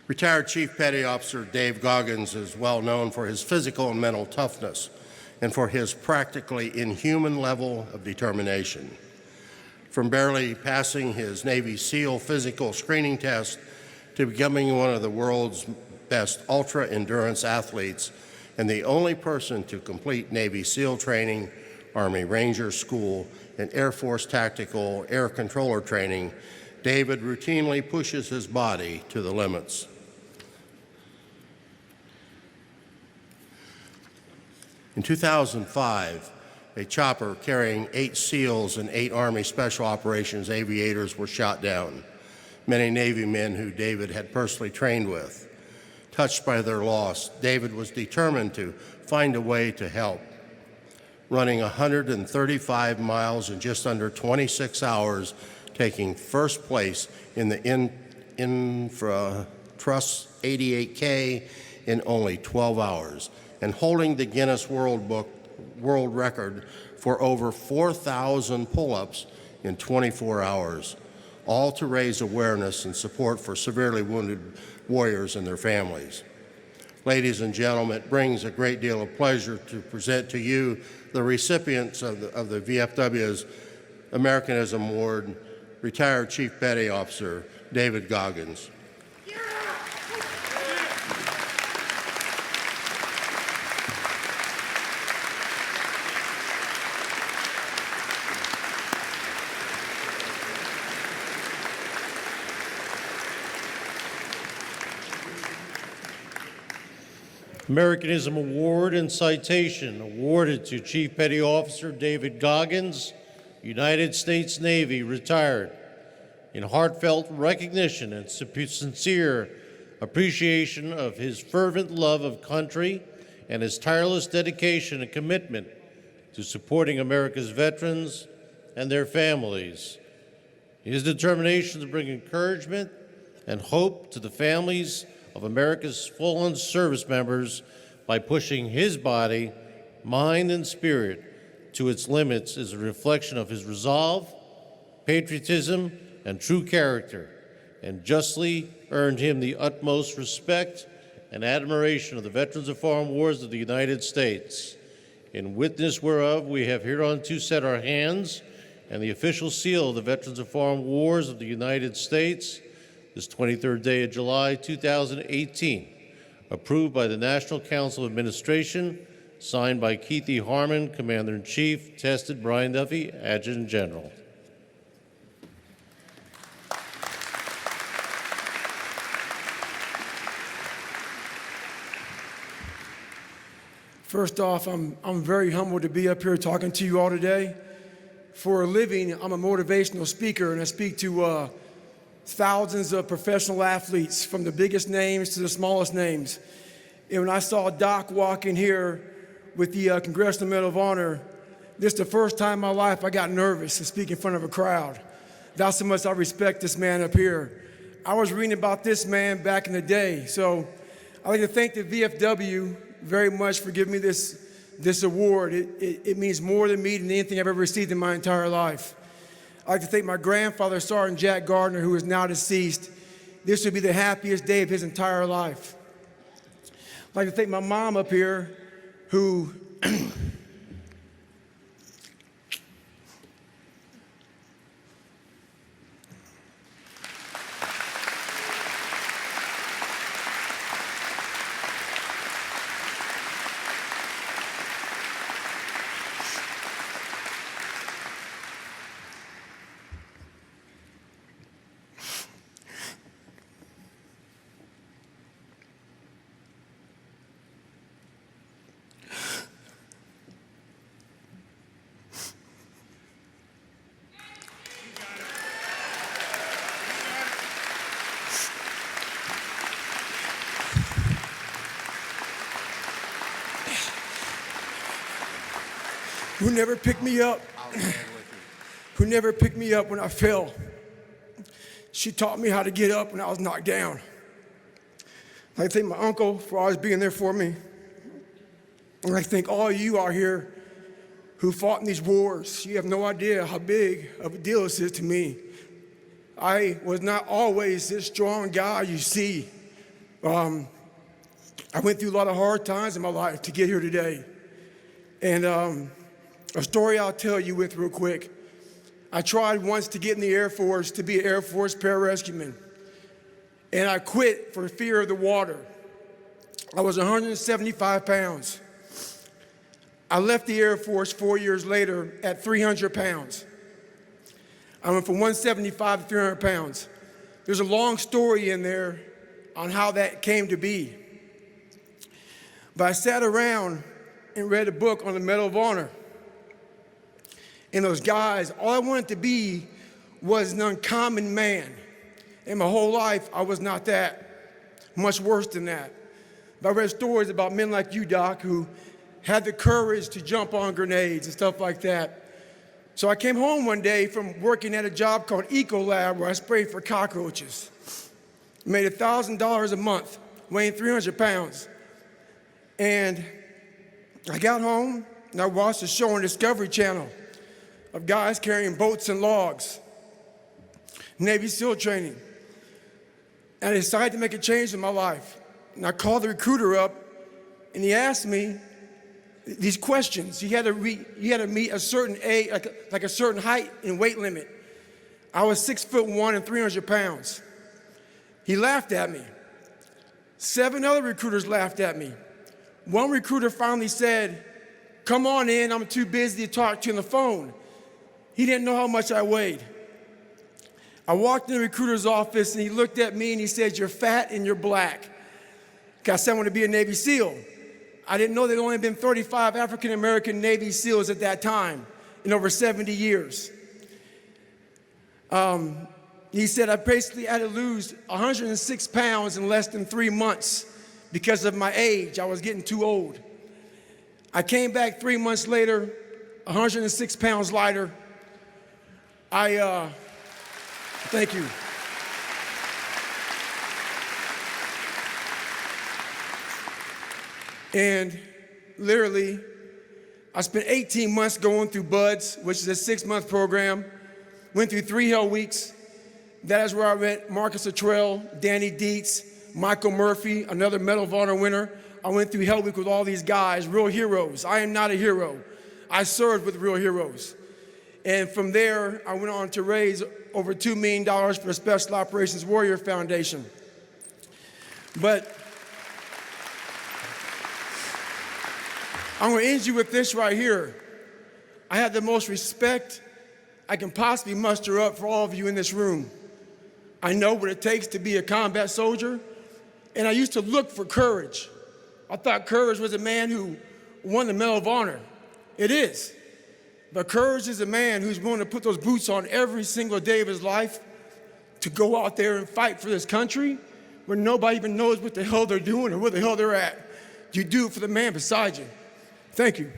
Retired Chief Petty Officer Dave Goggins is well known for his physical and mental toughness and for his practically inhuman level of determination. From barely passing his Navy SEAL physical screening test to becoming one of the world's best ultra-endurance athletes and the only person to complete Navy SEAL training, Army Ranger School, and Air Force Tactical Air Controller training, David routinely pushes his body to the limits. In 2005, a chopper carrying 8 SEALs and 8 Army Special Operations aviators were shot down, many Navy men who David had personally trained with. Touched by their loss, David was determined to find a way to help. Running 135 miles in just under 26 hours, taking first place in the Infra Trust 88K in only 12 hours, and holding the Guinness World Record for over 4,000 pull-ups in 24 hours, all to raise awareness and support for severely wounded warriors and their families. Ladies and gentlemen, it brings a great deal of pleasure to present to you the recipients of the VFW's Americanism Award, retired Chief Petty Officer David Goggins. Americanism Award and Citation awarded to Chief Petty Officer David Goggins, United States Navy, retired, in heartfelt recognition and sincere appreciation of his fervent love of country and his tireless dedication and commitment to supporting America's veterans and their families. His determination to bring encouragement and hope to the families of America's fallen service members by pushing his body, mind, and spirit to its limits is a reflection of his resolve, patriotism, and true character, and justly earned him the utmost respect and admiration of the veterans of foreign wars of the United States. In witness whereof, we have hereunto set our hands and the official seal of the Veterans of Foreign Wars of the United States, this 23rd day of July, 2018, approved by the National Council of Administration, signed by Keith E. Harmon, Commander-in-Chief, tested Brian Duffy, Adjutant General. First off, I'm very humbled to be up here talking to you all today. For a living, I'm a motivational speaker, and I speak to thousands of professional athletes, from the biggest names to the smallest names. And when I saw Doc walk in here with the Congressional Medal of Honor, this is the first time in my life I got nervous to speak in front of a crowd. That's how much I respect this man up here. I was reading about this man back in the day, so I'd like to thank the VFW very much for giving me this award. It means more to me than anything I've ever received in my entire life. I'd like to thank my grandfather, Sergeant Jack Gardner, who is now deceased. This would be the happiest day of his entire life. I'd like to thank my mom up here, who never picked me up, who never picked me up when I fell. She taught me how to get up when I was knocked down. I'd like to thank my uncle for always being there for me. And I thank all of you out here who fought in these wars. You have no idea how big of a deal this is to me. I was not always this strong guy you see. I went through a lot of hard times in my life to get here today. And a story I'll tell you with real quick. I tried once to get in the Air Force to be an Air Force pararescueman. And I quit for fear of the water. I was 175 pounds. I left the Air Force 4 years later at 300 pounds. I went from 175 to 300 pounds. There's a long story in there on how that came to be. But I sat around and read a book on the Medal of Honor. And those guys, all I wanted to be was an uncommon man. And my whole life, I was not that. Much worse than that. But I read stories about men like you, Doc, who had the courage to jump on grenades and stuff like that. So I came home one day from working at a job called Ecolab, where I sprayed for cockroaches. Made $1,000 a month, weighing 300 pounds. And I got home and I watched a show on Discovery Channel of guys carrying boats and logs, Navy SEAL training. And I decided to make a change in my life. And I called the recruiter up and he asked me these questions. He had to meet a certain age, like a certain height and weight limit. I was 6'1" and 300 pounds. He laughed at me. 7 other recruiters laughed at me. One recruiter finally said, "Come on in, I'm too busy to talk to you on the phone." He didn't know how much I weighed. I walked in the recruiter's office and he looked at me and he said, "You're fat and you're black." Because I said I want to be a Navy SEAL. I didn't know there'd only been 35 African-American Navy SEALs at that time in over 70 years. He said I basically had to lose 106 pounds in less than 3 months because of my age. I was getting too old. I came back 3 months later, 106 pounds lighter. Thank you. And literally, I spent 18 months going through BUDS, which is a 6-month program. Went through 3 hell weeks. That is where I met Marcus Luttrell, Danny Dietz, Michael Murphy, another Medal of Honor winner. I went through Hell Week with all these guys, real heroes. I am not a hero. I served with real heroes. And from there, I went on to raise over $2 million for the Special Operations Warrior Foundation. But I'm going to end you with this right here. I have the most respect I can possibly muster up for all of you in this room. I know what it takes to be a combat soldier, and I used to look for courage. I thought courage was a man who won the Medal of Honor. It is. But courage is a man who's willing to put those boots on every single day of his life to go out there and fight for this country where nobody even knows what the hell they're doing or where the hell they're at. You do it for the man beside you. Thank you.